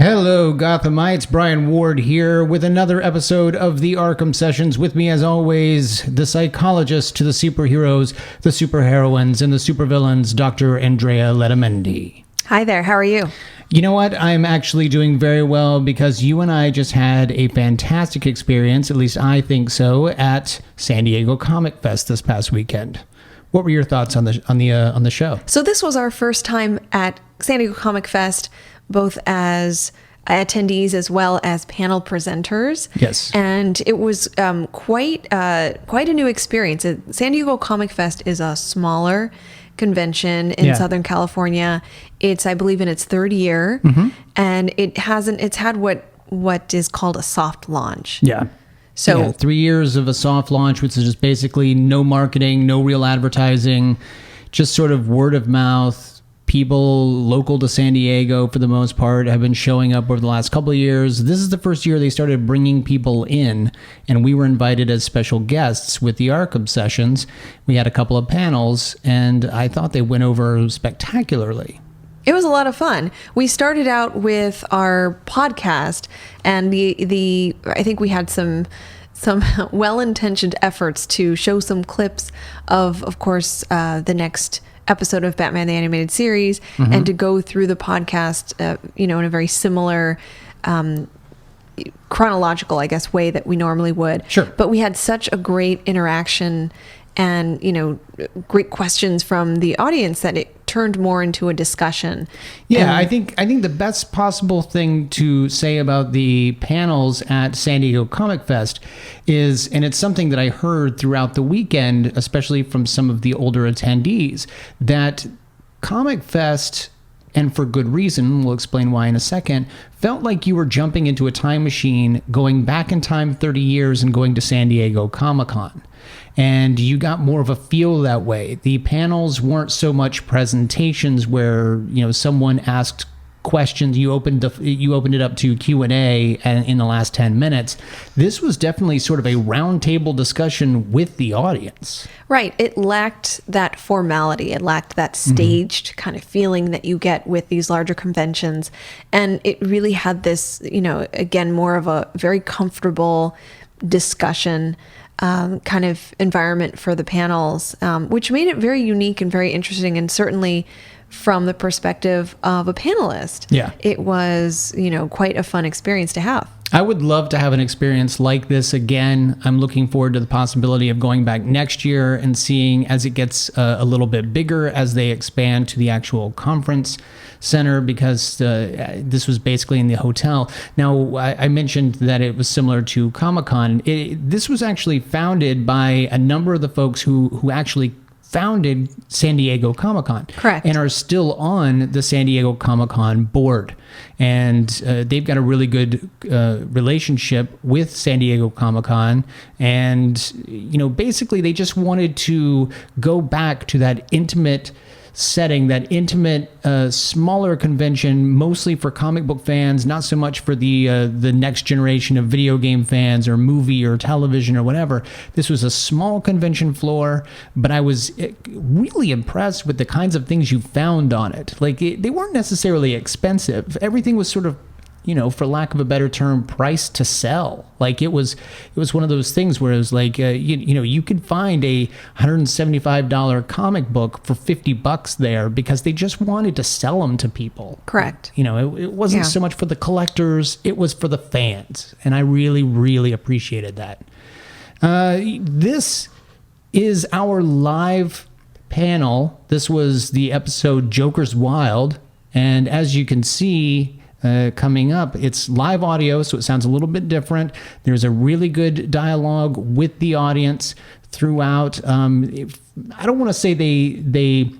Hello, Gothamites. Brian Ward here with another episode of the Arkham Sessions. With me, as always, the psychologist to the superheroes, the superheroines, and the supervillains, Dr. Andrea Letamendi. Hi there. How are you? You know what? I'm actually doing very well because you and I just had a fantastic experience, at least I think so, at San Diego Comic Fest this past weekend. What were your thoughts on the show? So this was our first time at San Diego Comic Fest, both as attendees as well as panel presenters. Yes. And it was quite a new experience. San Diego Comic Fest is a smaller convention in Southern California. It's, I believe, in its third year, and it's had what is called a soft launch. Yeah. So 3 years of a soft launch, which is just basically no marketing, no real advertising, just sort of word of mouth. People local to San Diego, for the most part, have been showing up over the last couple of years. This is the first year they started bringing people in, and we were invited as special guests with the Arkham Sessions. We had a couple of panels, and I thought they went over spectacularly. it was a lot of fun. We started out with our podcast, and I think we had some well-intentioned efforts to show some clips of course, the next episode of Batman the Animated Series, and to go through the podcast, in a very similar chronological, I guess, way that we normally would. Sure. But we had such a great interaction and, great questions from the audience that it turned more into a discussion. Yeah, I think the best possible thing to say about the panels at San Diego Comic Fest is, and it's something that I heard throughout the weekend, especially from some of the older attendees, that Comic Fest, and for good reason, we'll explain why in a second, felt like you were jumping into a time machine, going back in time 30 years and going to San Diego Comic-Con. And you got more of a feel that way. The panels weren't so much presentations where, someone asked questions, you opened it up to Q&A in the last 10 minutes. This was definitely sort of a roundtable discussion with the audience. Right. It lacked that formality. It lacked that staged kind of feeling that you get with these larger conventions. And it really had this, again, more of a very comfortable discussion kind of environment for the panels, which made it very unique and very interesting. And certainly from the perspective of a panelist, it was, quite a fun experience to have. I would love to have an experience like this again. I'm looking forward to the possibility of going back next year and seeing as it gets a little bit bigger, as they expand to the actual conference center, because this was basically in the hotel. Now, I mentioned that it was similar to Comic-Con. This was actually founded by a number of the folks who actually founded San Diego Comic-Con. Correct. And are still on the San Diego Comic-Con board. And they've got a really good relationship with San Diego Comic-Con. And, basically they just wanted to go back to that intimate setting, that intimate, smaller convention, mostly for comic book fans, not so much for the next generation of video game fans or movie or television or whatever. This was a small convention floor, but I was really impressed with the kinds of things you found on it. Like, they weren't necessarily expensive. Everything was sort of, for lack of a better term, price to sell. Like, it was one of those things where it was like, you could find a $175 comic book for $50 there because they just wanted to sell them to people. Correct. It wasn't so much for the collectors, it was for the fans. And I really, really appreciated that. This is our live panel. This was the episode Joker's Wild. And as you can see, coming up, it's live audio, so it sounds a little bit different. There's a really good dialogue with the audience throughout. I don't want to say they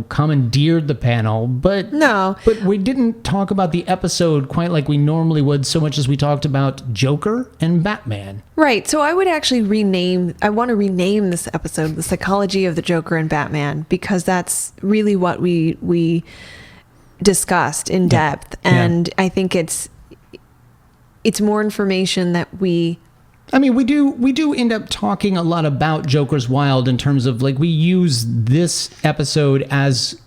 commandeered the panel, but no. But we didn't talk about the episode quite like we normally would, so much as we talked about Joker and Batman. Right. So I would actually want to rename this episode "The Psychology of the Joker and Batman," because that's really what we discussed in depth. And I think it's more information that we do end up talking a lot about Joker's Wild in terms of, like, we use this episode as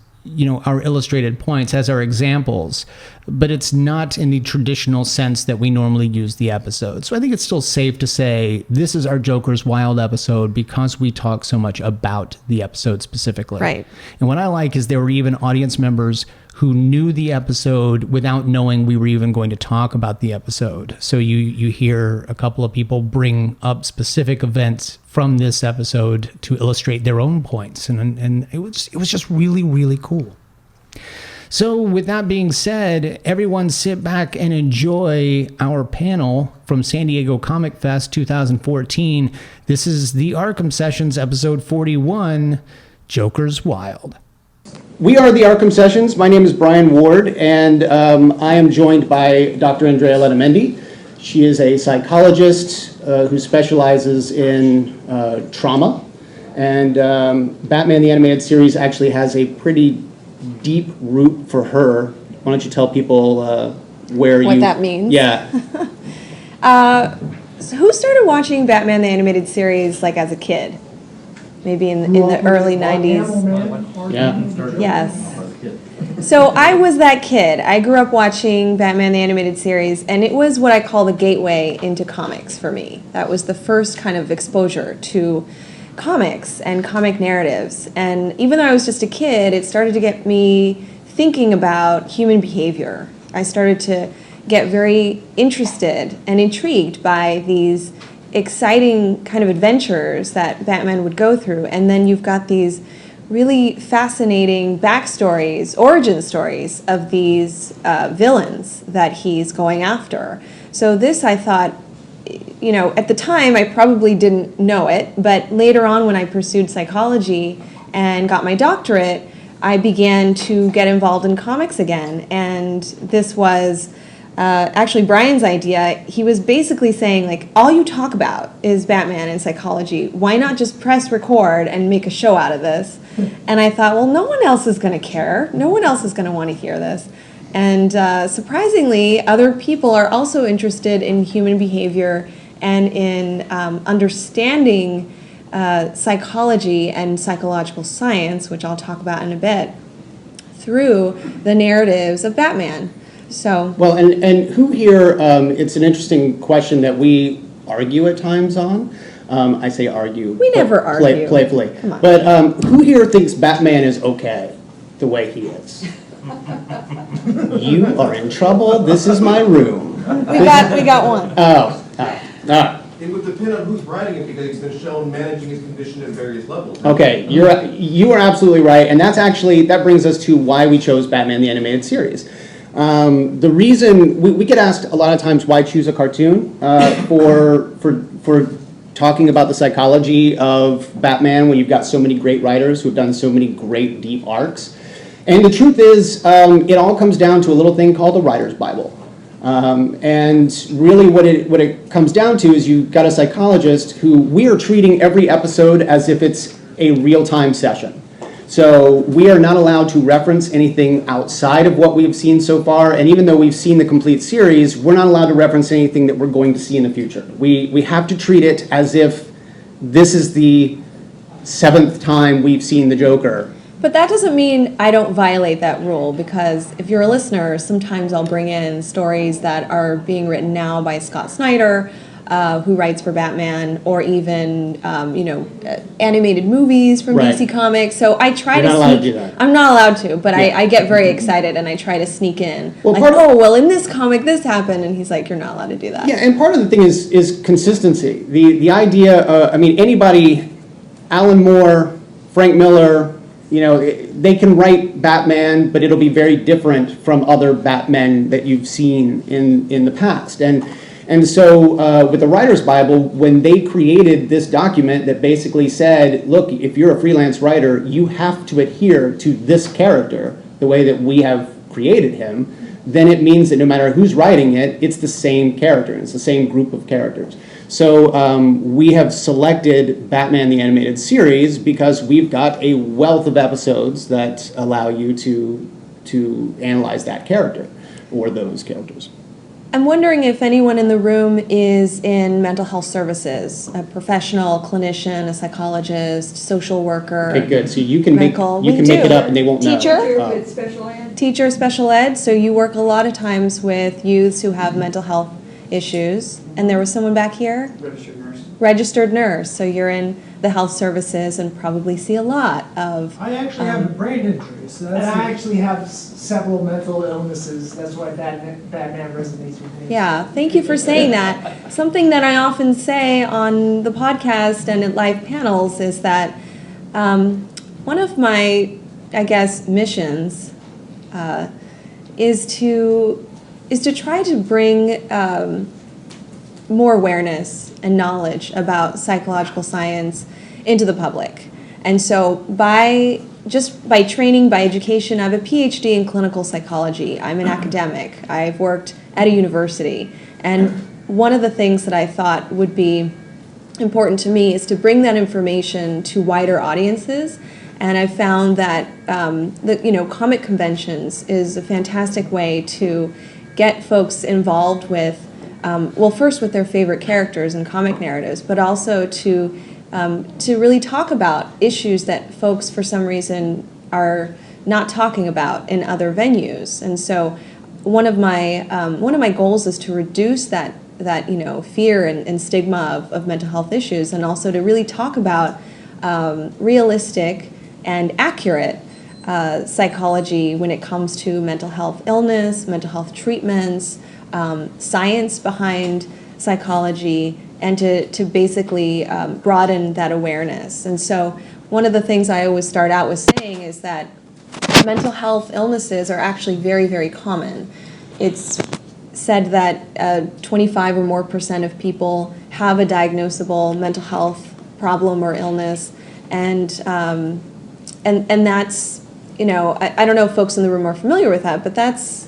our illustrated points as our examples, but it's not in the traditional sense that we normally use the episode. So I think it's still safe to say this is our Joker's Wild episode because we talk so much about the episode specifically. Right. And what I like is there were even audience members who knew the episode without knowing we were even going to talk about the episode. So you hear a couple of people bring up specific events from this episode to illustrate their own points. And it was just really, really cool. So with that being said, everyone sit back and enjoy our panel from San Diego Comic Fest 2014. This is the Arkham Sessions, episode 41, Joker's Wild. We are the Arkham Sessions. My name is Brian Ward, and I am joined by Dr. Andrea Letamendi. She is a psychologist who specializes in trauma, and Batman the Animated Series actually has a pretty deep root for her. Why don't you tell people what that means? Yeah. So who started watching Batman the Animated Series like as a kid? Maybe in the early 90s. Yeah. Yes. So I was that kid. I grew up watching Batman the Animated Series, and it was what I call the gateway into comics for me. That was the first kind of exposure to comics and comic narratives. And even though I was just a kid, it started to get me thinking about human behavior. I started to get very interested and intrigued by these exciting kind of adventures that Batman would go through. And then you've got these really fascinating backstories, origin stories of these villains that he's going after. So this, I thought, at the time I probably didn't know it, but later on when I pursued psychology and got my doctorate, I began to get involved in comics again. And this was actually Brian's idea. He was basically saying, like, all you talk about is Batman and psychology. Why not just press record and make a show out of this? And I thought, well, no one else is going to care. No one else is going to want to hear this. And surprisingly, other people are also interested in human behavior and in understanding psychology and psychological science, which I'll talk about in a bit, through the narratives of Batman. So Well, and who here, it's an interesting question that we argue at times on. I say argue. We never argue. Playfully. Come on. But who here thinks Batman is okay the way he is? You are in trouble. This is my room. we got one. Oh. It would depend on who's writing it because he's been shown managing his condition at various levels. Okay, you are absolutely right, and that brings us to why we chose Batman the Animated Series. The reason we get asked a lot of times why choose a cartoon for talking about the psychology of Batman when you've got so many great writers who've done so many great deep arcs. And the truth is, it all comes down to a little thing called the Writer's Bible. And really what it comes down to is you've got a psychologist who we are treating every episode as if it's a real-time session. So we are not allowed to reference anything outside of what we've seen so far, and even though we've seen the complete series, we're not allowed to reference anything that we're going to see in the future. We have to treat it as if this is the 7th time we've seen the Joker. But that doesn't mean I don't violate that rule, because if you're a listener, sometimes I'll bring in stories that are being written now by Scott Snyder, who writes for Batman, or even animated movies from Right. DC Comics. So I try You're to not allowed to do that. I'm not allowed to, but Yeah. I get very excited and I try to sneak in. Well, Like, part of- in this comic this happened, and he's like, you're not allowed to do that. Yeah, and part of the thing is consistency. The idea, anybody, Alan Moore, Frank Miller, they can write Batman, but it'll be very different from other Batmen that you've seen in the past. And so with the Writer's Bible, when they created this document that basically said, look, if you're a freelance writer, you have to adhere to this character the way that we have created him, then it means that no matter who's writing it, it's the same character, it's the same group of characters. So we have selected Batman the Animated Series because we've got a wealth of episodes that allow you to analyze that character or those characters. I'm wondering if anyone in the room is in mental health services, a professional, clinician, a psychologist, social worker. Okay, good. So you can make medical. you We can make do. it up and they won't Teacher? know. With special ed? Teacher, special ed. So you work a lot of times with youths who have mental health issues. And there was someone back here? Registered nurse. Registered nurse. So you're in the health services and probably see a lot of... I actually have a brain injury, so that's... And I actually have several mental illnesses. That's why Batman resonates with me. Yeah, thank you for saying that. Something that I often say on the podcast and at live panels is that one of my, I guess, missions is to try to bring more awareness and knowledge about psychological science into the public. And so by training, by education, I have a PhD in clinical psychology. I'm an academic. I've worked at a university. And one of the things that I thought would be important to me is to bring that information to wider audiences. And I found that comic conventions is a fantastic way to get folks involved with, first with their favorite characters and comic narratives, but also to really talk about issues that folks for some reason are not talking about in other venues. And so one of my goals is to reduce that fear and stigma of mental health issues, and also to really talk about realistic and accurate psychology when it comes to mental health illness, mental health treatments, science behind psychology, and to basically broaden that awareness. And so one of the things I always start out with saying is that mental health illnesses are actually very, very common. It's said that 25 or more % of people have a diagnosable mental health problem or illness, and that's, I don't know if folks in the room are familiar with that, but that's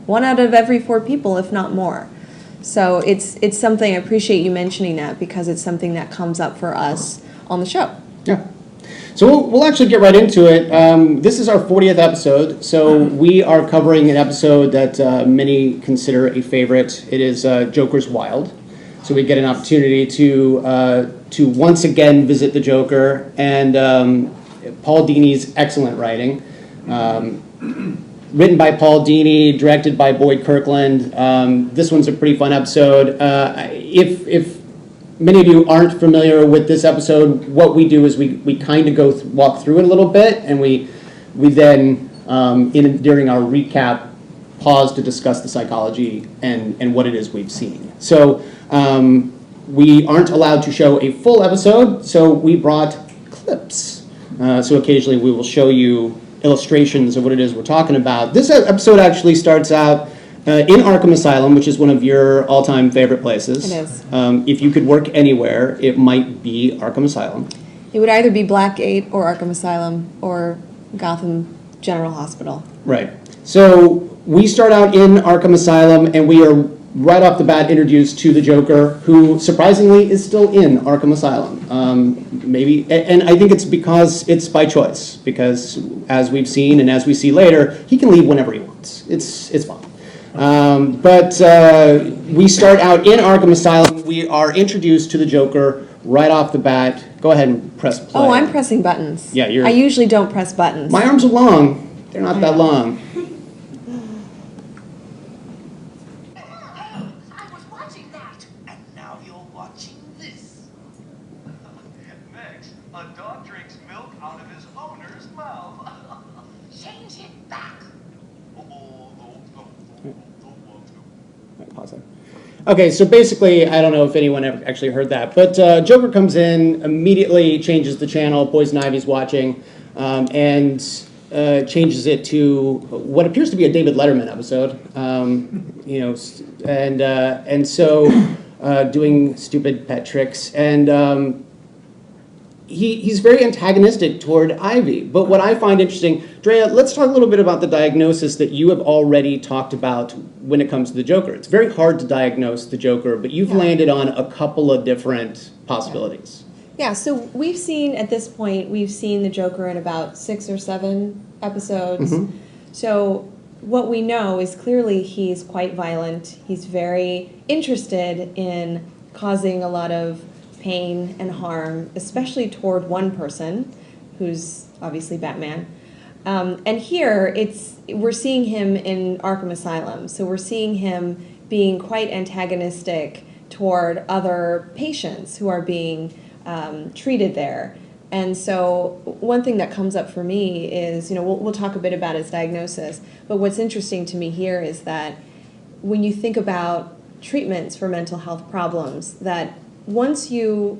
1 out of every 4 people, if not more. So it's something, I appreciate you mentioning that, because it's something that comes up for us on the show. Yeah. So we'll actually get right into it. This is our 40th episode, so we are covering an episode that many consider a favorite. It is Joker's Wild. So we get an opportunity to once again visit the Joker and Paul Dini's excellent writing. Written by Paul Dini, directed by Boyd Kirkland. This one's a pretty fun episode. If many of you aren't familiar with this episode, what we do is we kind of walk through it a little bit, and we then, during our recap, pause to discuss the psychology and what it is we've seen. So we aren't allowed to show a full episode, so we brought clips. So occasionally we will show you illustrations of what it is we're talking about. This episode actually starts out in Arkham Asylum, which is one of your all-time favorite places. It is. If you could work anywhere, it might be Arkham Asylum. It would either be Blackgate or Arkham Asylum or Gotham General Hospital. Right. So we start out in Arkham Asylum, and we are right off the bat introduced to the Joker, who surprisingly is still in Arkham Asylum. Maybe, and I think it's because it's by choice, because as we've seen and as we see later, he can leave whenever he wants. It's fine. But we start out in Arkham Asylum. We are introduced to the Joker right off the bat. Go ahead and press play. Oh, I'm pressing buttons. Yeah, I usually don't press buttons. My arms are long. They're not that long. I was watching that. And now you're watching this. Next, a dog drinks milk out of his owner's mouth. Change it back. Pause that. Okay, so basically, I don't know if anyone ever actually heard that, but Joker comes in, immediately changes the channel, Poison Ivy's watching, and changes it to what appears to be a David Letterman episode, and so doing stupid pet tricks, and he's very antagonistic toward Ivy. But what I find interesting, Drea, let's talk a little bit about the diagnosis that you have already talked about when it comes to the Joker. It's very hard to diagnose the Joker, but you've landed on a couple of different possibilities. Yeah, so we've seen, at this point, the Joker in about 6 or 7 episodes. Mm-hmm. So what we know is clearly he's quite violent. He's very interested in causing a lot of pain and harm, especially toward one person, who's obviously Batman. And here, we're seeing him in Arkham Asylum. So we're seeing him being quite antagonistic toward other patients who are being treated there. And so one thing that comes up for me is, we'll talk a bit about his diagnosis, but what's interesting to me here is that when you think about treatments for mental health problems, that once you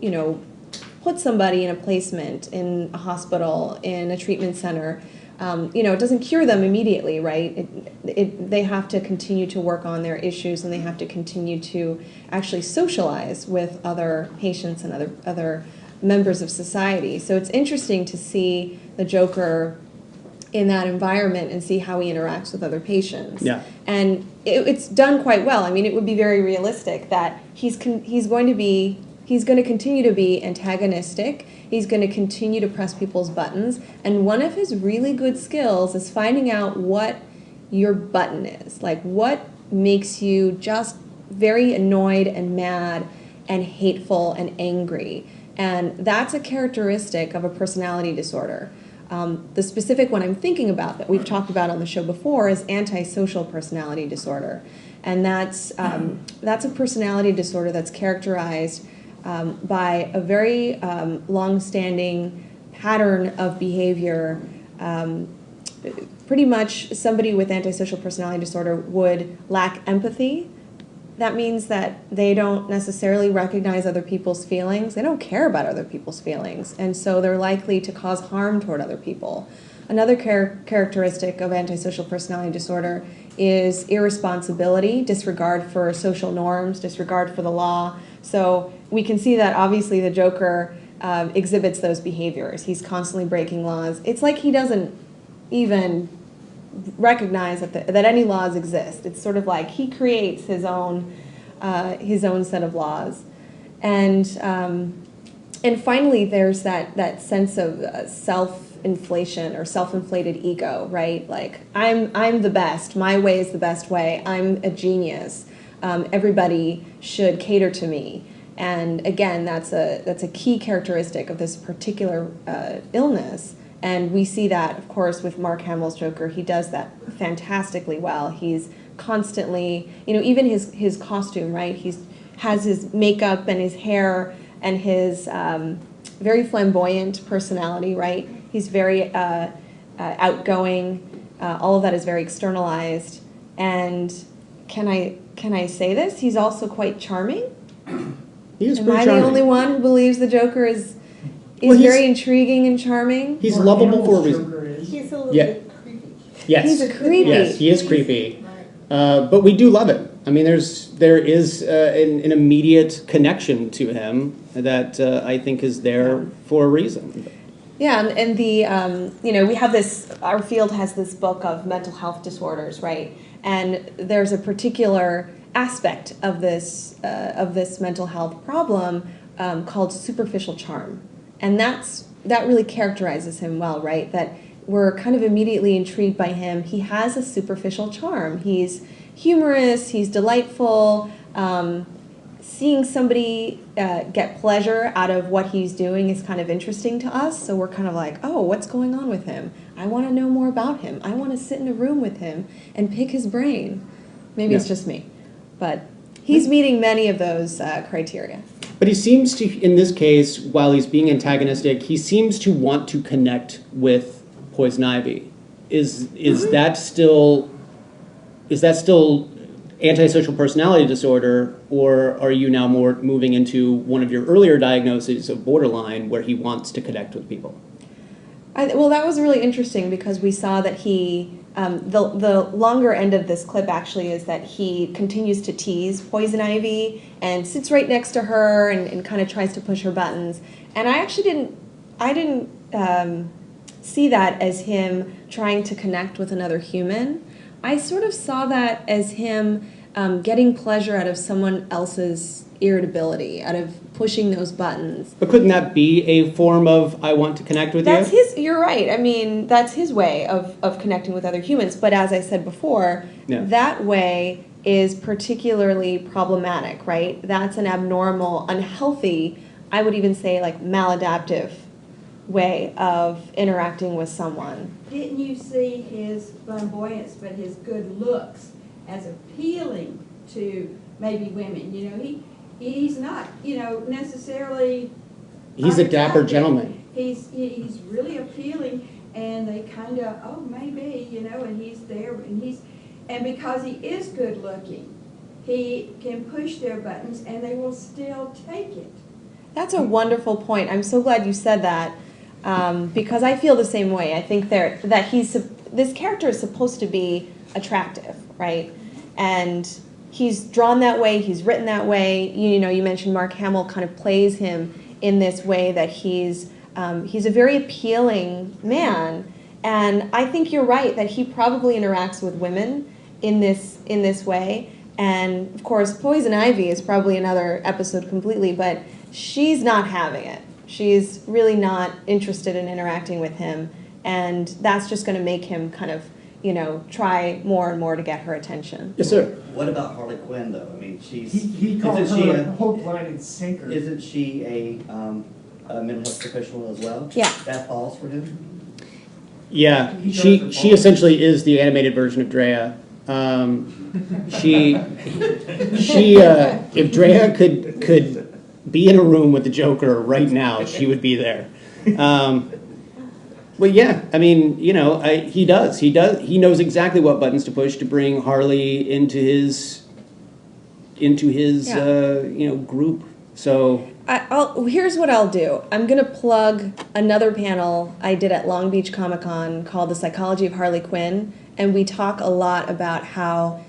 put somebody in a placement in a hospital, in a treatment center, it doesn't cure them immediately, right? They have to continue to work on their issues, and they have to continue to actually socialize with other patients and other members of society. So it's interesting to see the Joker in that environment and see how he interacts with other patients. Yeah. And it's done quite well. I mean, it would be very realistic that he's going to continue to be antagonistic. He's going to continue to press people's buttons. And one of his really good skills is finding out what your button is. Like, what makes you just very annoyed and mad and hateful and angry. And that's a characteristic of a personality disorder. The specific one I'm thinking about that we've talked about on the show before is antisocial personality disorder. And that's a personality disorder that's characterized by a very long-standing pattern of behavior. Pretty much somebody with antisocial personality disorder would lack empathy. That means that they don't necessarily recognize other people's feelings. They don't care about other people's feelings. And so they're likely to cause harm toward other people. Another characteristic of antisocial personality disorder is irresponsibility, disregard for social norms, disregard for the law. So we can see that obviously the Joker exhibits those behaviors. He's constantly breaking laws. It's like he doesn't even recognize that any laws exist. It's sort of like he creates his own set of laws. And finally, there's that sense of self-inflation or self-inflated ego, right? Like, I'm the best. My way is the best way. I'm a genius. Everybody should cater to me. And again, that's a key characteristic of this particular illness. And we see that, of course, with Mark Hamill's Joker. He does that fantastically well. He's constantly, even his costume, right? He has his makeup and his hair and his very flamboyant personality, right? He's very outgoing. All of that is very externalized. And can I say this? He's also quite charming. He is Am pretty I charming. the only one who believes the Joker is Well, very intriguing and charming? He's Mark lovable for a Hamill's reason. Joker is. He's a little Yeah. bit creepy. Yes. He's a creepy. Yes, he is creepy. But we do love it. I mean, there is an immediate connection to him that I think is there for a reason. Yeah, and the we have this. Our field has this book of mental health disorders, right? And there's a particular aspect of this mental health problem called superficial charm, and that really characterizes him well, right? That we're kind of immediately intrigued by him. He has a superficial charm. He's humorous. He's delightful. Seeing somebody get pleasure out of what he's doing is kind of interesting to us. So we're kind of like, oh, what's going on with him? I want to know more about him. I want to sit in a room with him and pick his brain. Maybe it's just me, but he's meeting many of those criteria. But he seems to, in this case, while he's being antagonistic, he seems to want to connect with Poison Ivy. Is that still antisocial personality disorder, or are you now more moving into one of your earlier diagnoses of borderline, where he wants to connect with people? Well, that was really interesting because we saw that he, the longer end of this clip actually is that he continues to tease Poison Ivy and sits right next to her and kind of tries to push her buttons. And I actually didn't see that as him trying to connect with another human. I sort of saw that as him getting pleasure out of someone else's irritability, out of pushing those buttons. But couldn't that be a form of I want to connect with That's you? you're right. I mean, that's his way of connecting with other humans. But as I said before, Yeah. that way is particularly problematic, right? That's an abnormal, unhealthy, I would even say like maladaptive way of interacting with someone. Didn't you see his flamboyance, but his good looks as appealing to maybe women? You know, he's not, you know, necessarily. He's a dapper unattractive. gentleman. He's really appealing, and they kind of, oh, maybe, you know, and he's there, and because he is good looking, he can push their buttons, and they will still take it. That's a wonderful point. I'm so glad you said that, because I feel the same way. I think that this character is supposed to be attractive, right? And he's drawn that way. He's written that way. You know, you mentioned Mark Hamill kind of plays him in this way that he's a very appealing man. And I think you're right that he probably interacts with women in this way. And of course, Poison Ivy is probably another episode completely, but she's not having it. She's really not interested in interacting with him, and that's just going to make him kind of, you know, try more and more to get her attention. Yes, sir. What about Harley Quinn, though? I mean, He called isn't she her a hook, line, and sinker. Isn't she a mental health professional as well? Yeah. That falls for him? Yeah, He she does she evolve. essentially is the animated version of Drea. If Drea could be in a room with the Joker right now, she would be there. Well, yeah, I mean, you know, he knows exactly what buttons to push to bring Harley into his Yeah. group. So Here's what I'll do. I'm going to plug another panel I did at Long Beach Comic Con called The Psychology of Harley Quinn, and we talk a lot about how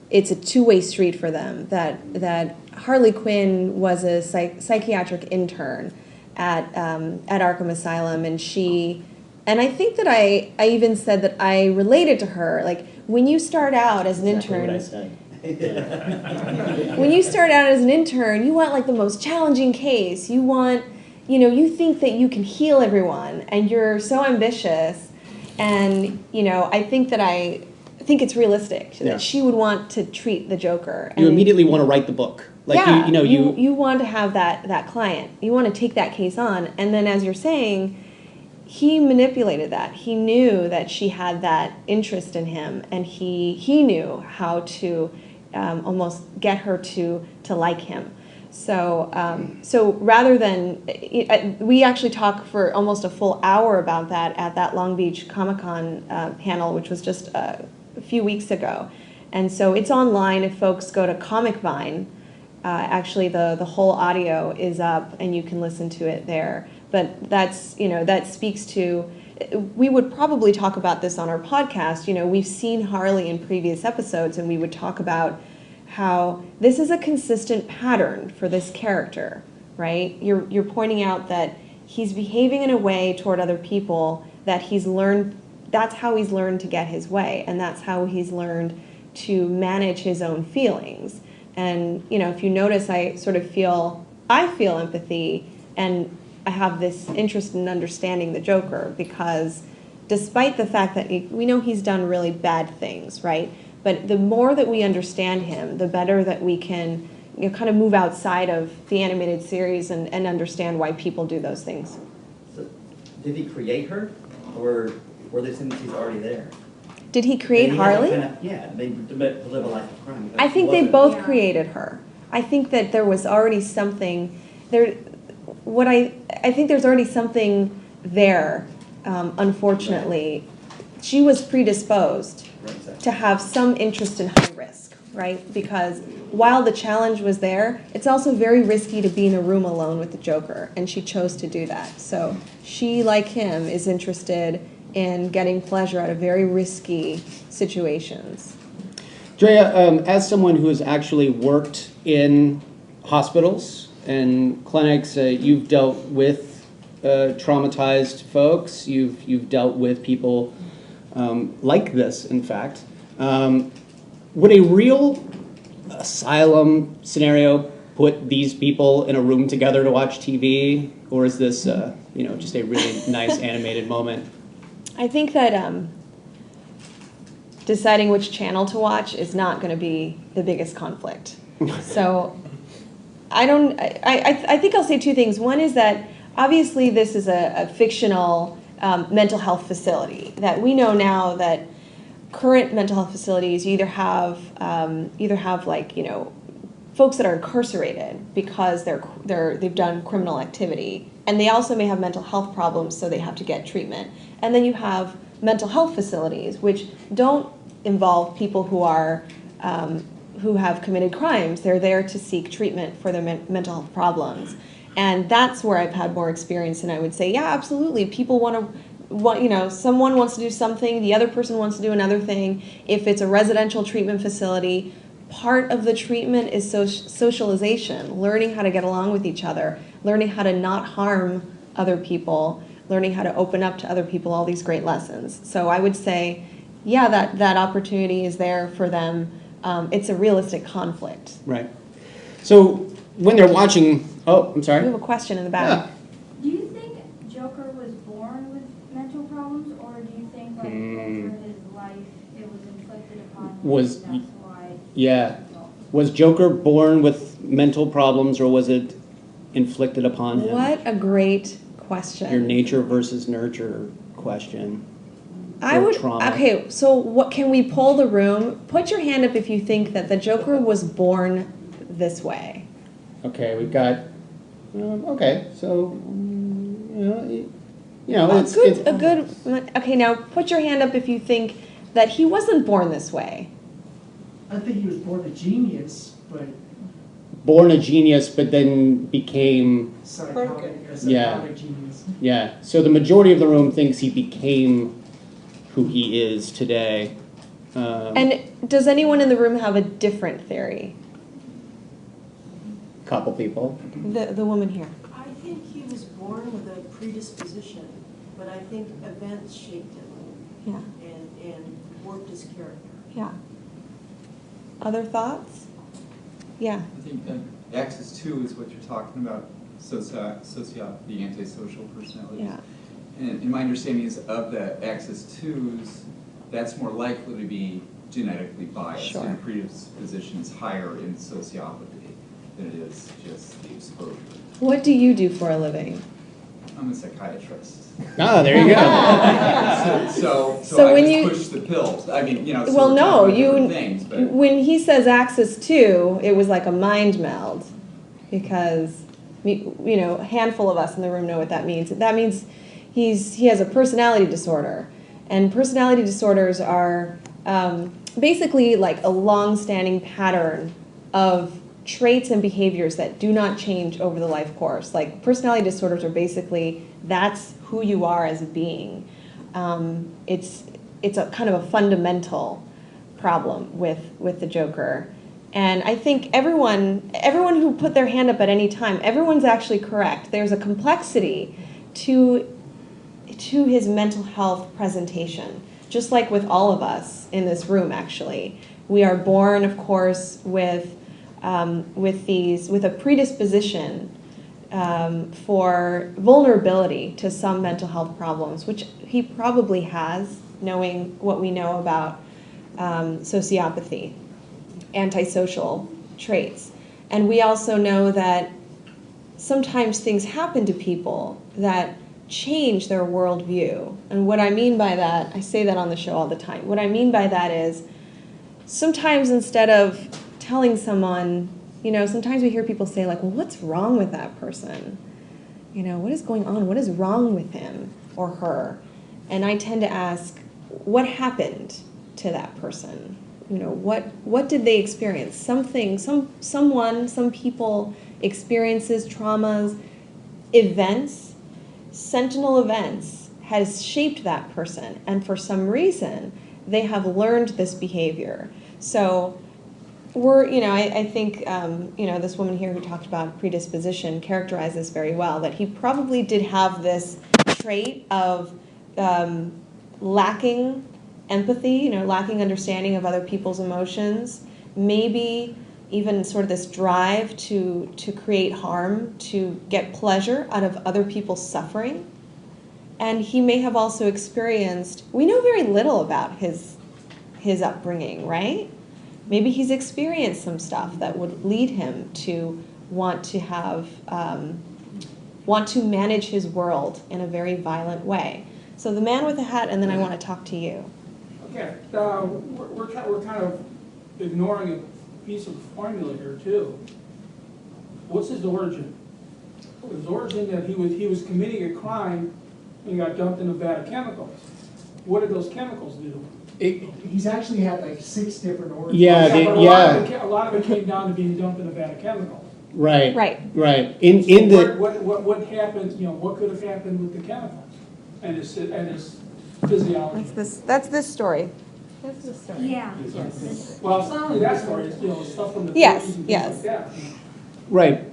it's a two-way street for them, that Harley Quinn was a psychiatric intern at Arkham Asylum, and I think that I even said that I related to her. Like, when you start out as an intern, What I said. when you start out as an intern, you want like the most challenging case. You want, you know, you think that you can heal everyone, and you're so ambitious. And, you know, I think it's realistic Yeah. that she would want to treat the Joker. you And immediately want to write the book. Like yeah, you you want to have that client. You want to take that case on. And then, as you're saying, he manipulated that. He knew that she had that interest in him, and he knew how to almost get her to like him. So rather than, we actually talked for almost a full hour about that at that Long Beach Comic-Con panel, which was just a few weeks ago. And so it's online if folks go to Comic Vine. Actually, the whole audio is up, and you can listen to it there. But that's, you know, that speaks to, we would probably talk about this on our podcast. You know, we've seen Harley in previous episodes, and we would talk about how this is a consistent pattern for this character, right? You're pointing out that he's behaving in a way toward other people that he's learned, that's how he's learned to get his way, and that's how he's learned to manage his own feelings. And, you know, if you notice, I feel empathy, and I have this interest in understanding the Joker, because despite the fact that we know he's done really bad things, right? But the more that we understand him, the better that we can, you know, kind of move outside of the animated series and understand why people do those things. So, did he create her, or were they saying she's already there? Did he create Did he have Harley? to live a life of crime. I think they Wasn't- both Yeah. created her. I think that there was already something there. I think there's already something there. Unfortunately, she was predisposed Right, exactly. to have some interest in high risk, right? Because while the challenge was there, it's also very risky to be in a room alone with the Joker, and she chose to do that. So she, like him, is interested in getting pleasure out of very risky situations. Drea, as someone who has actually worked in hospitals and clinics, you've dealt with traumatized folks. You've dealt with people like this, in fact. Would a real asylum scenario put these people in a room together to watch TV, or is this just a really nice animated moment? I think that deciding which channel to watch is not going to be the biggest conflict. So I think I'll say two things. One is that obviously this is a fictional mental health facility, that we know now that current mental health facilities either have folks that are incarcerated because they've done criminal activity, and they also may have mental health problems, so they have to get treatment. And then you have mental health facilities which don't involve people who have committed crimes. They're there to seek treatment for their mental health problems. And that's where I've had more experience, and I would say, yeah, absolutely. People someone wants to do something, the other person wants to do another thing. If it's a residential treatment facility, part of the treatment is socialization, learning how to get along with each other, learning how to not harm other people, learning how to open up to other people, all these great lessons. So I would say, yeah, that opportunity is there for them. It's a realistic conflict. Right. So when they're watching, I'm sorry. We have a question in the back. Yeah. Do you think Joker was born with mental problems, or do you think like over his life it was inflicted upon him? Was- and that's why? Yeah. Was Joker born with mental problems, or was it inflicted upon him? What a great question. Your nature versus nurture question. I Or would. trauma. Okay, so what can we poll the room? Put your hand up if you think that the Joker was born this way. Okay, we've got. Okay, so it's Good. A good. Okay, now put your hand up if you think that he wasn't born this way. I think he was born a genius, but born a genius, but then became psychotic genius. Yeah. So the majority of the room thinks he became who he is today. And does anyone in the room have a different theory? Couple people. The woman here. I think he was born with a predisposition, but I think events shaped him Yeah. and warped his character. Yeah. Other thoughts? Yeah. I think axis 2 is what you're talking about, sociopathy, antisocial personalities. Yeah. And my understanding is of the axis 2s, that's more likely to be genetically biased. Sure. And predisposition is higher in sociopathy than it is just the exposure. What do you do for a living? I'm a psychiatrist. Ah, there you go. So I when just you push the pills. I mean, so well, we're no, talking about you. different things, but When he says axis 2, it was like a mind meld, because a handful of us in the room know what that means. That means he has a personality disorder, and personality disorders are basically like a long-standing pattern of traits and behaviors that do not change over the life course. Like personality disorders are basically, that's who you are as a being. It's a kind of a fundamental problem with the Joker. And I think everyone who put their hand up at any time, everyone's actually correct. There's a complexity to his mental health presentation, just like with all of us in this room, actually. We are born, of course, with a predisposition for vulnerability to some mental health problems, which he probably has, knowing what we know about sociopathy, antisocial traits. And we also know that sometimes things happen to people that change their worldview. And what I mean by that, I say that on the show all the time, what I mean by that is sometimes instead of telling someone, sometimes we hear people say like, well, what's wrong with that person? What is going on? What is wrong with him or her? And I tend to ask, what happened to that person? What did they experience? Something, someone, some people experiences, traumas, events, sentinel events has shaped that person. And for some reason, they have learned this behavior. So I think, this woman here who talked about predisposition characterized this very well, that he probably did have this trait of lacking empathy, lacking understanding of other people's emotions, maybe even sort of this drive to create harm, to get pleasure out of other people's suffering. And he may have also experienced, we know very little about his upbringing, right? Maybe he's experienced some stuff that would lead him to want to have, want to manage his world in a very violent way. So the man with the hat, and then I want to talk to you. Okay, we're kind of ignoring a piece of formula here too. What's his origin? His origin that he was committing a crime and he got dumped in a vat of chemicals. What did those chemicals do? He's actually had like 6 different origins. Yeah, but a lot of it came down to being dumped in a vat of chemicals. Right. Right. Right. What happened? You know, what could have happened with the chemicals and his physiology? That's this story. That's the story. Yeah. Yes. Well, it's not only that story. It's, you know, stuff from the 30s and Yes. things like that. Right.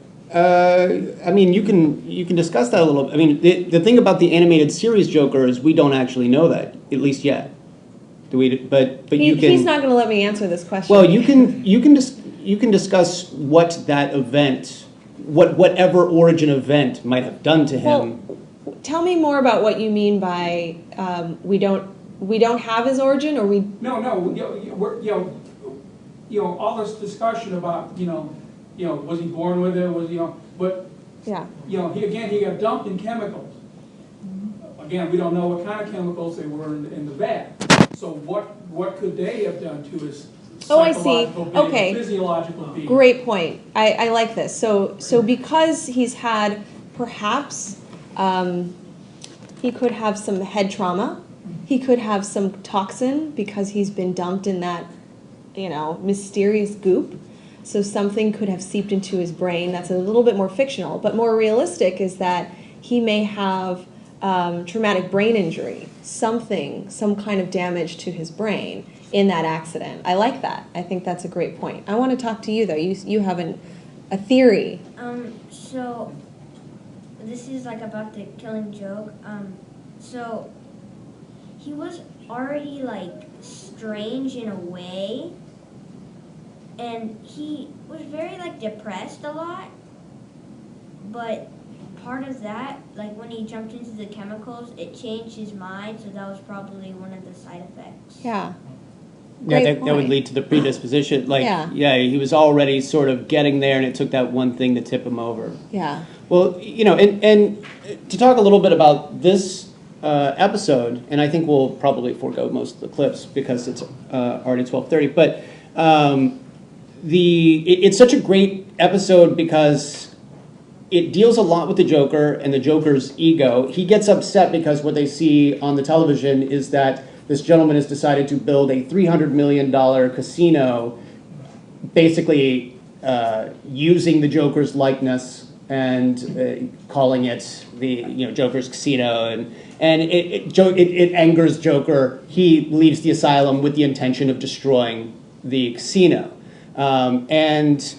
I mean, you can discuss that a little bit. I mean, the thing about the animated series Joker is we don't actually know that, at least yet. Do we? But you can. He's not going to let me answer this question. Well, you can discuss what that event, whatever origin event might have done to him. Well, tell me more about what you mean by we don't have his origin, or we. No, all this discussion about was he born with it? Was but yeah. He got dumped in chemicals. Again, we don't know what kind of chemicals they were in the vat. So what could they have done to his psychological being, okay. physiological being? Great point. I like this. So because he's had perhaps he could have some head trauma. He could have some toxin because he's been dumped in that mysterious goop. So something could have seeped into his brain. That's a little bit more fictional, but more realistic is that he may have traumatic brain injury, some kind of damage to his brain in that accident. I like that. I think that's a great point. I want to talk to you though. You have a theory. So this is like about the killing joke. So he was already like strange in a way, and he was very like depressed a lot, but part of that, like when he jumped into the chemicals, it changed his mind, so that was probably one of the side effects. Yeah. Yeah, that would lead to the predisposition. Like, yeah, he was already sort of getting there, and it took that one thing to tip him over. Yeah. Well, and to talk a little bit about this episode, and I think we'll probably forego most of the clips because it's already 12:30. But it's such a great episode because it deals a lot with the Joker and the Joker's ego. He gets upset because what they see on the television is that this gentleman has decided to build a $300 million casino, basically using the Joker's likeness and calling it the Joker's Casino, and it angers Joker. He leaves the asylum with the intention of destroying the casino, and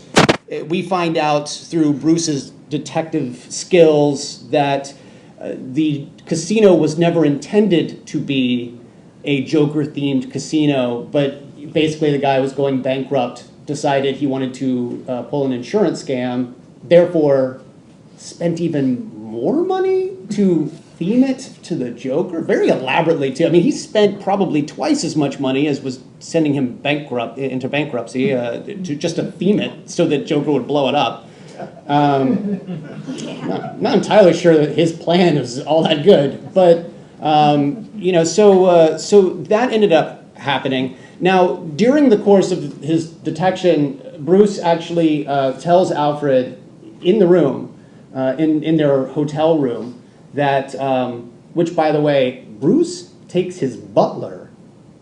we find out through Bruce's detective skills that the casino was never intended to be a Joker-themed casino, but basically the guy was going bankrupt, decided he wanted to pull an insurance scam, therefore spent even more money to theme it to the Joker, very elaborately too. I mean, he spent probably twice as much money as was sending him into bankruptcy just to theme it so that Joker would blow it up. Not entirely sure that his plan is all that good, but so that ended up happening. Now, during the course of his detection, Bruce actually tells Alfred in the room, in their hotel room, that, which by the way, Bruce takes his butler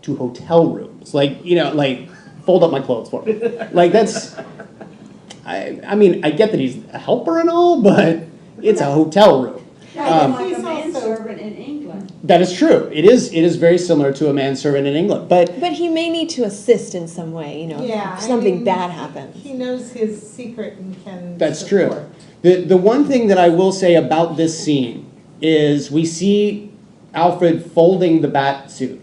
to hotel rooms, like fold up my clothes for me, like that's. I mean, I get that he's a helper and all, but it's a hotel room. Like a manservant in England. That is true. It is very similar to a manservant in England, but he may need to assist in some way. If something bad happens. He knows his secret and can. That's support. true. The one thing that I will say about this scene is we see Alfred folding the bat suit,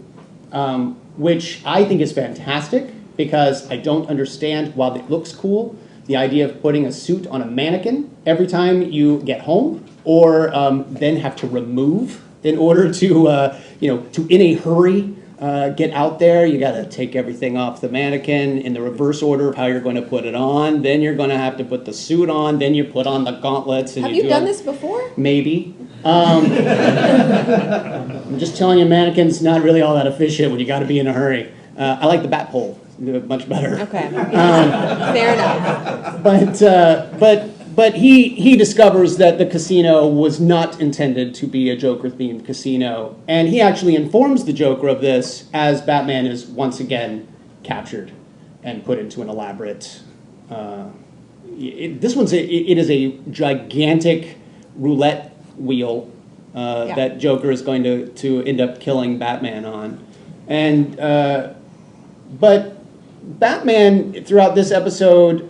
which I think is fantastic. because I don't understand, while it looks cool, the idea of putting a suit on a mannequin every time you get home, or then have to remove in order to, to in a hurry get out there. You got to take everything off the mannequin in the reverse order of how you're going to put it on. Then you're going to have to put the suit on. Then you put on the gauntlets. And Have you done this before? Maybe. I'm just telling you, mannequin's not really all that efficient when you got to be in a hurry. I like the bat pole much better. Okay. Fair enough. But he discovers that the casino was not intended to be a Joker-themed casino, and he actually informs the Joker of this as Batman is once again captured and put into an elaborate. It is a gigantic roulette wheel that Joker is going to end up killing Batman on, and but Batman throughout this episode.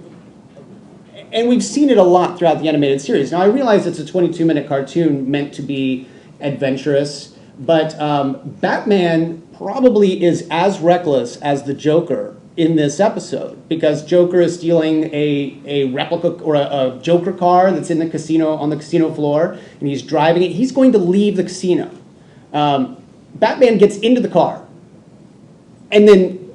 And we've seen it a lot throughout the animated series. Now, I realize it's a 22-minute cartoon meant to be adventurous, but Batman probably is as reckless as the Joker in this episode, because Joker is stealing a replica or a Joker car that's in the casino, on the casino floor, and he's driving it. He's going to leave the casino. Batman gets into the car, and then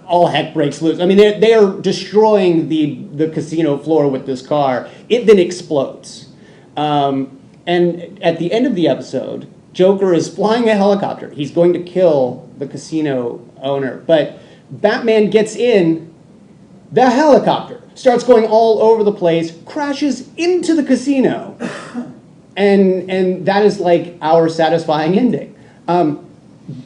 all heck breaks loose. I mean, they are destroying the casino floor with this car. It then explodes. And at the end of the episode, Joker is flying a helicopter. He's going to kill the casino owner. But Batman gets in the helicopter, starts going all over the place, crashes into the casino. And that is like our satisfying ending.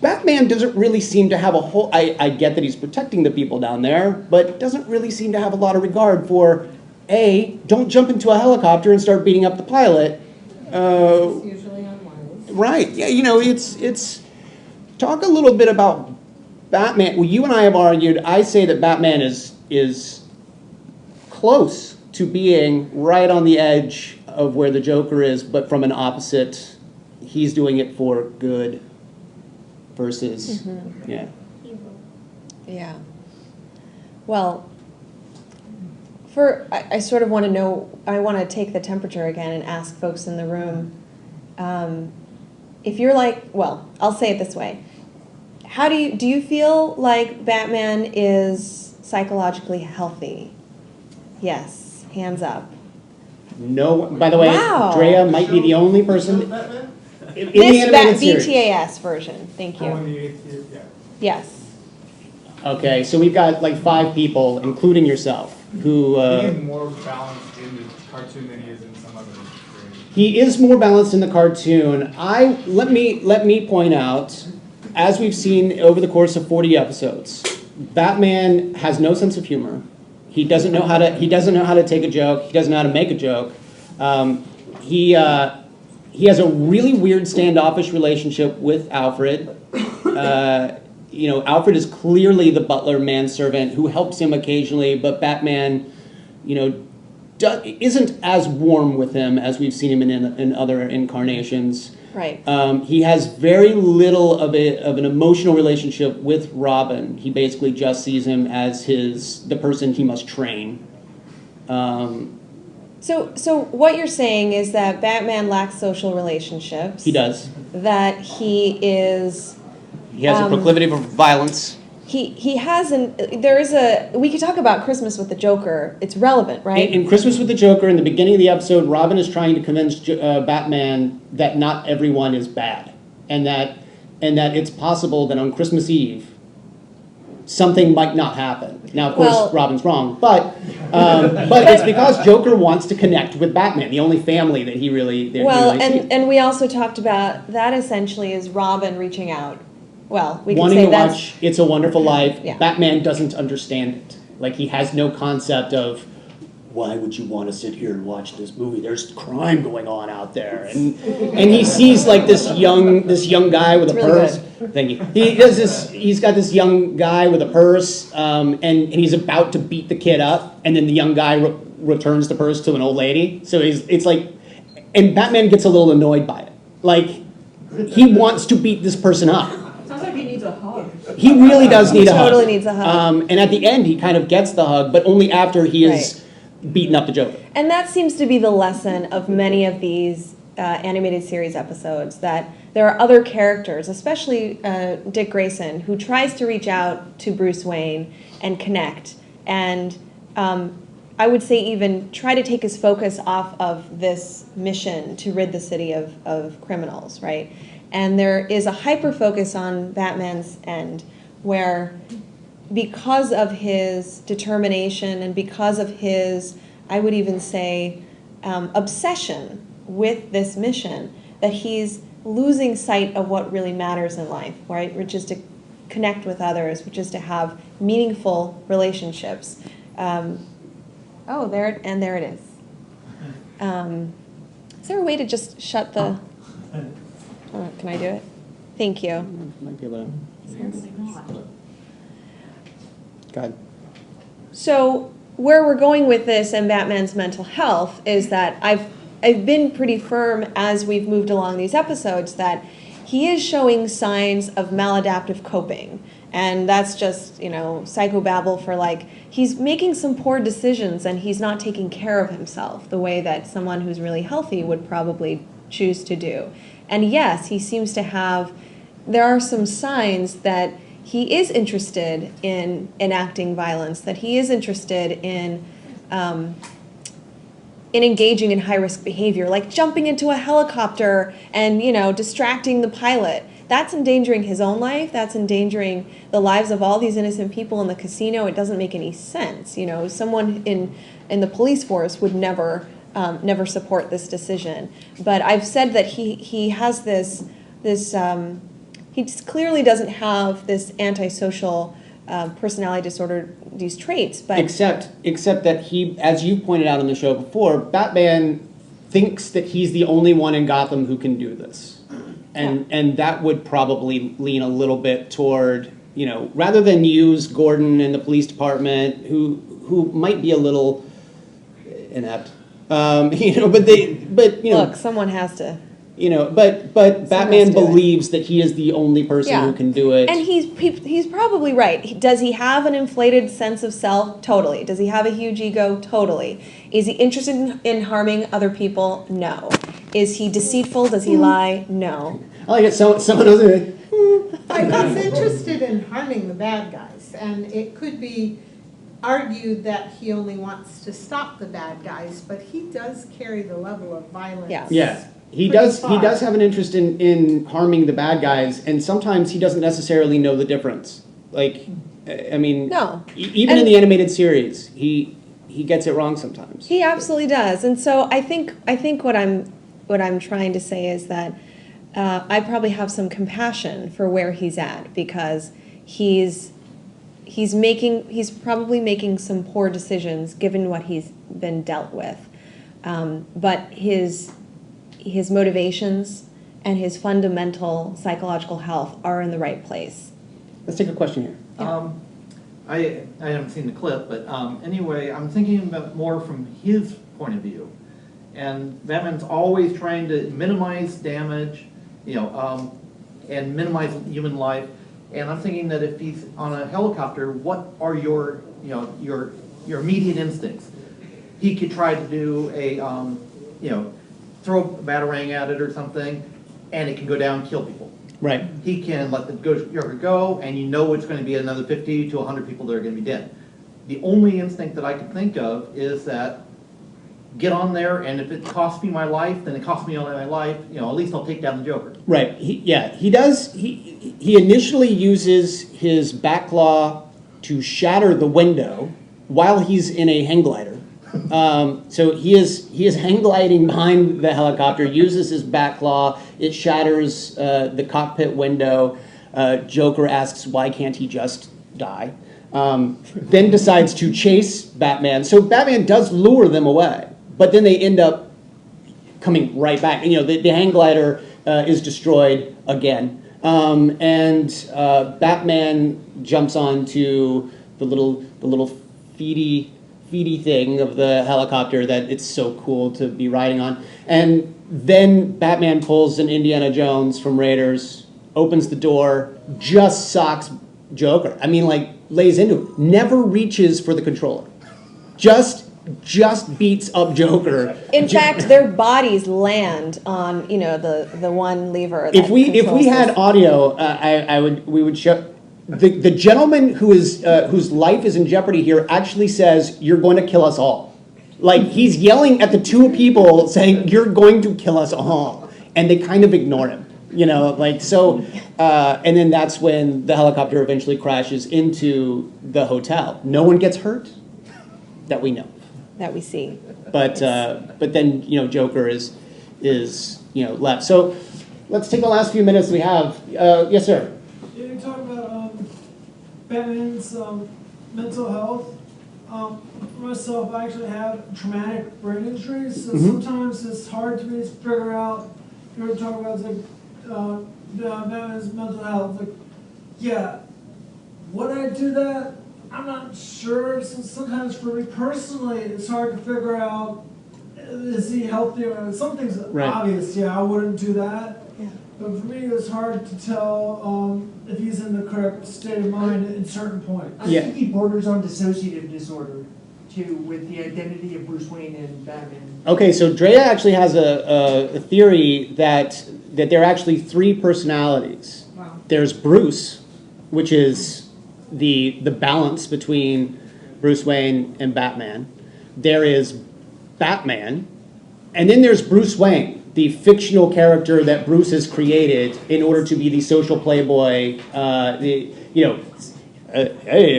Batman doesn't really seem to have a whole... I get that he's protecting the people down there, but doesn't really seem to have a lot of regard for, A, don't jump into a helicopter and start beating up the pilot. It's usually unwise. Right. Yeah, it's... Talk a little bit about Batman. Well, you and I have argued. I say that Batman is close to being right on the edge of where the Joker is, but from an opposite. He's doing it for good. Versus, yeah. Yeah. Well, I sort of want to know, I want to take the temperature again and ask folks in the room, if you're like, well, I'll say it this way. Do you feel like Batman is psychologically healthy? Yes. Hands up. No. By the way, wow. Drea might be the only person... In the animated series. BTAS version. Thank you. Yeah. Yes. Okay, so we've got like 5 people, including yourself, who... He's more balanced in the cartoon than he is in some other series. He is more balanced in the cartoon. Let me point out, as we've seen over the course of 40 episodes, Batman has no sense of humor. He doesn't know how to take a joke. He doesn't know how to make a joke. He has a really weird standoffish relationship with Alfred. Alfred is clearly the butler manservant who helps him occasionally, but Batman, isn't as warm with him as we've seen him in other incarnations. Right. He has very little of an emotional relationship with Robin. He basically just sees him as the person he must train. So what you're saying is that Batman lacks social relationships. He does. That he is... He has a proclivity for violence. He has we could talk about Christmas with the Joker. It's relevant, right? In Christmas with the Joker, in the beginning of the episode, Robin is trying to convince Batman that not everyone is bad. And that it's possible that on Christmas Eve, something might not happen. Now, of course, Robin's wrong, but it's because Joker wants to connect with Batman, the only family that he really sees. And we also talked about that essentially is Robin reaching out. Well, we can wanting say to that's... watch It's a Wonderful Life. Yeah. Batman doesn't understand it. Like, he has no concept of, why would you want to sit here and watch this movie? There's crime going on out there. And he sees like this young guy with a purse. Good. Thank you. He's got this young guy with a purse, and he's about to beat the kid up, and then the young guy returns the purse to an old lady. So it's like, and Batman gets a little annoyed by it. Like, he wants to beat this person up. Sounds like he needs a hug. He really does need a hug. Totally needs a hug. And at the end, he kind of gets the hug, but only after he is beaten up the Joker. And that seems to be the lesson of many of these animated series episodes, that there are other characters, especially Dick Grayson, who tries to reach out to Bruce Wayne and connect. And I would say even try to take his focus off of this mission to rid the city of criminals, right? And there is a hyper-focus on Batman's end, where because of his determination and because of his, I would even say, obsession with this mission, that he's losing sight of what really matters in life, right? Which is to connect with others, which is to have meaningful relationships. There it is. Is there a way to just shut the... can I do it? Thank you. Might be able to. Go ahead. So where we're going with this and Batman's mental health is that I've been pretty firm as we've moved along these episodes that he is showing signs of maladaptive coping. And that's just, psychobabble for he's making some poor decisions and he's not taking care of himself the way that someone who's really healthy would probably choose to do. And yes, he seems to there are some signs that he is interested in enacting violence, that he is interested in engaging in high-risk behavior, like jumping into a helicopter and, distracting the pilot. That's endangering his own life. That's endangering the lives of all these innocent people in the casino. It doesn't make any sense. Someone in the police force would never support this decision. But I've said that he has this he just clearly doesn't have this antisocial personality disorder, these traits. But except that he, as you pointed out on the show before, Batman thinks that he's the only one in Gotham who can do this. And that would probably lean a little bit toward, rather than use Gordon and the police department, who might be a little inept, look, someone has to. But Batman believes that he is the only person who can do it. And he's probably right. Does he have an inflated sense of self? Totally. Does he have a huge ego? Totally. Is he interested in harming other people? No. Is he deceitful? Does he lie? No. I like it. Someone else. He's interested in harming the bad guys, and it could be argued that he only wants to stop the bad guys, but he does carry the level of violence. Yeah. He does have an interest in harming the bad guys, and sometimes he doesn't necessarily know the difference. No. Even in the animated series, he gets it wrong sometimes. He absolutely does. And so I think what I'm trying to say is that I probably have some compassion for where he's at, because he's probably making some poor decisions given what he's been dealt with. But his motivations and his fundamental psychological health are in the right place. Let's take a question here. Yeah. I haven't seen the clip, but anyway, I'm thinking about more from his point of view. And Batman's always trying to minimize damage, and minimize human life. And I'm thinking that if he's on a helicopter, what are your immediate instincts? He could try to do a, throw a batarang at it or something, and it can go down and kill people. Right. He can let the Joker go, and it's going to be another 50 to 100 people that are going to be dead. The only instinct that I can think of is that get on there, and if it costs me my life, then it costs me only my life. At least I'll take down the Joker. Right. He does. He initially uses his back claw to shatter the window while he's in a hang glider. So he is hang gliding behind the helicopter, uses his back claw, it shatters the cockpit window. Joker asks, why can't he just die? Then decides to chase Batman. So Batman does lure them away, but then they end up coming right back. The hang glider is destroyed again. And Batman jumps onto the little feedy thing of the helicopter that it's so cool to be riding on. And then Batman pulls an Indiana Jones from Raiders, opens the door, just socks Joker. I mean, like, lays into him. Never reaches for the controller. Just beats up Joker. In fact, their bodies land on, you know, the one lever. That If we had this. audio, we would show the gentleman whose life is in jeopardy here actually says, "You're going to kill us all." Like, he's yelling at the two people saying, "You're going to kill us all," and they kind of ignore him. You know, like, so, and then that's when the helicopter eventually crashes into the hotel. No one gets hurt that we know. That we see. But then, you know, Joker is you know, left. So let's take the last few minutes we have. Yes, sir. Yeah, you talk about Batman's mental health. For myself, I actually have traumatic brain injuries, so sometimes it's hard to me to figure out. You were talking about like Batman's mental health. Like, yeah, would I do that? I'm not sure. So sometimes for me personally, it's hard to figure out, is he healthy or some things obvious. Yeah, I wouldn't do that. Yeah. But for me, it's hard to tell if he's in the correct state of mind at certain points. I think he borders on dissociative disorder, too, with the identity of Bruce Wayne and Batman. Okay, so Drea actually has a theory that there are actually three personalities. Wow. There's Bruce, which is the balance between Bruce Wayne and Batman. There is Batman, and then there's Bruce Wayne, the fictional character that Bruce has created in order to be the social playboy. Hey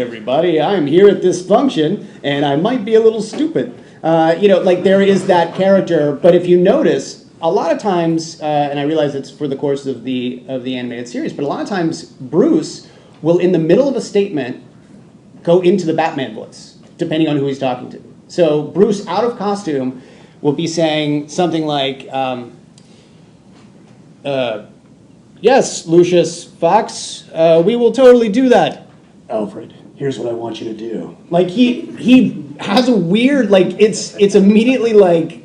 everybody, I'm here at this function, and I might be a little stupid. Like, there is that character. But if you notice, a lot of times, and I realize it's for the course of the animated series, but a lot of times Bruce will, in the middle of a statement, go into the Batman voice, depending on who he's talking to. So Bruce, out of costume, will be saying something like, yes, Lucius Fox, we will totally do that. Alfred, here's what I want you to do. Like, he has a weird, like, it's immediately like,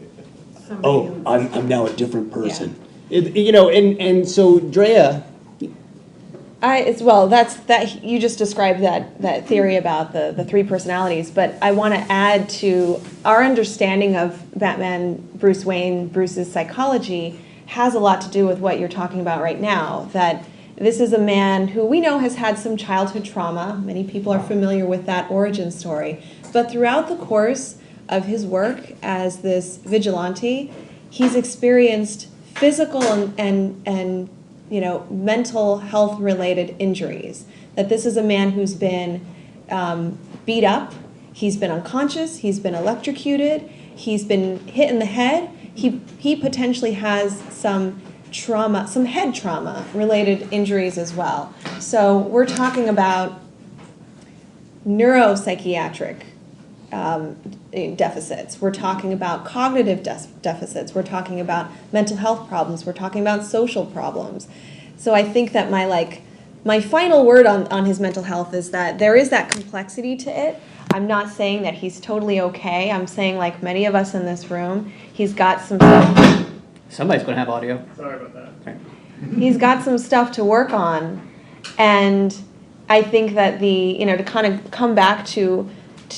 oh, I'm now a different person. Yeah. And so Drea... You just described that theory about the three personalities, but I want to add to our understanding of Batman, Bruce Wayne, Bruce's psychology has a lot to do with what you're talking about right now, that this is a man who we know has had some childhood trauma. Many people are familiar with that origin story, but throughout the course of his work as this vigilante, he's experienced physical and mental health related injuries. That this is a man who's been beat up, he's been unconscious, he's been electrocuted, he's been hit in the head. He potentially has some trauma, some head trauma related injuries as well. So we're talking about neuropsychiatric deficits. We're talking about cognitive deficits. We're talking about mental health problems. We're talking about social problems. So I think that my final word on his mental health is that there is that complexity to it. I'm not saying that he's totally okay. I'm saying, like many of us in this room, he's got some stuff. Somebody's going to have audio. Sorry about that. Okay. He's got some stuff to work on, and I think that to kind of come back to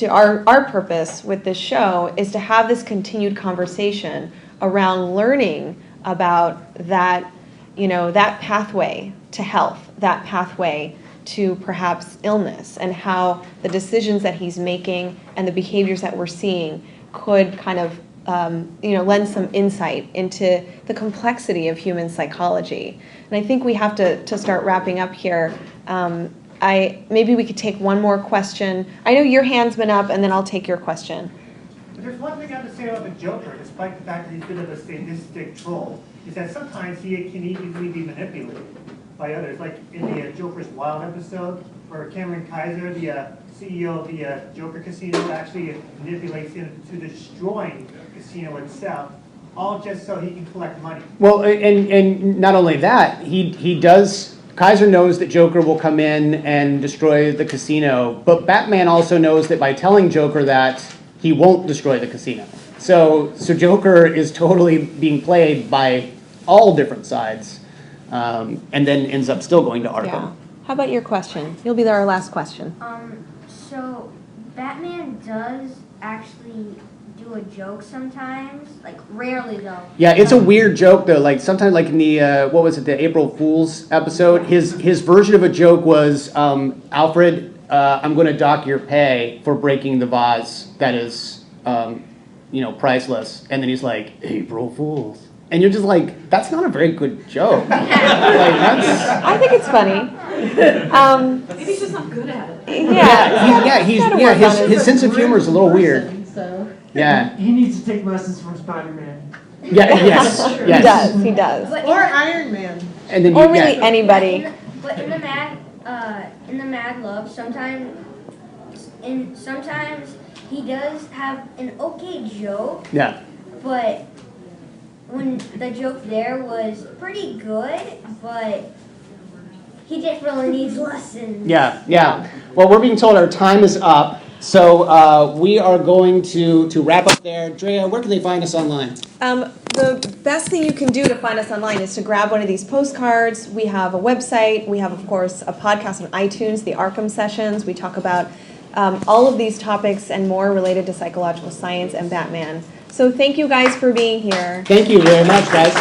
our purpose with this show is to have this continued conversation around learning about that, that pathway to health, that pathway to perhaps illness, and how the decisions that he's making and the behaviors that we're seeing could kind of lend some insight into the complexity of human psychology. And I think we have to start wrapping up here. Maybe we could take one more question. I know your hand's been up, and then I'll take your question. There's one thing I have to say about the Joker, despite the fact that he's a bit of a sadistic troll, is that sometimes he can easily be manipulated by others. Like in the Joker's Wild episode, where Cameron Kaiser, the CEO of the Joker Casino, actually manipulates him to destroying the casino itself, all just so he can collect money. Well, and not only that, he does... Kaiser knows that Joker will come in and destroy the casino, but Batman also knows that by telling Joker that, he won't destroy the casino. So Joker is totally being played by all different sides, and then ends up still going to Arkham. Yeah. How about your question? You'll be our last question. So Batman does actually do a joke sometimes, like rarely though. Yeah, it's a weird joke though. Like sometimes, like in the what was it, the April Fool's episode, his version of a joke was, Alfred, I'm going to dock your pay for breaking the vase that is, priceless. And then he's like, April Fool's. And you're just like, that's not a very good joke. I think it's funny. Maybe he's just not good at it. His sense of humor is a little weird. So. Yeah. He needs to take lessons from Spider-Man. Yeah. Yes. He does. Or Iron Man. And then or really anybody. But in the Mad Love, sometimes he does have an okay joke. Yeah. But when the joke there was pretty good, but he just really needs lessons. Yeah. Well, we're being told our time is up, so we are going to wrap up there. Drea, where can they find us online? The best thing you can do to find us online is to grab one of these postcards. We have a website. We have, of course, a podcast on iTunes, the Arkham Sessions. We talk about all of these topics and more related to psychological science and Batman. So thank you guys for being here. Thank you very much, guys.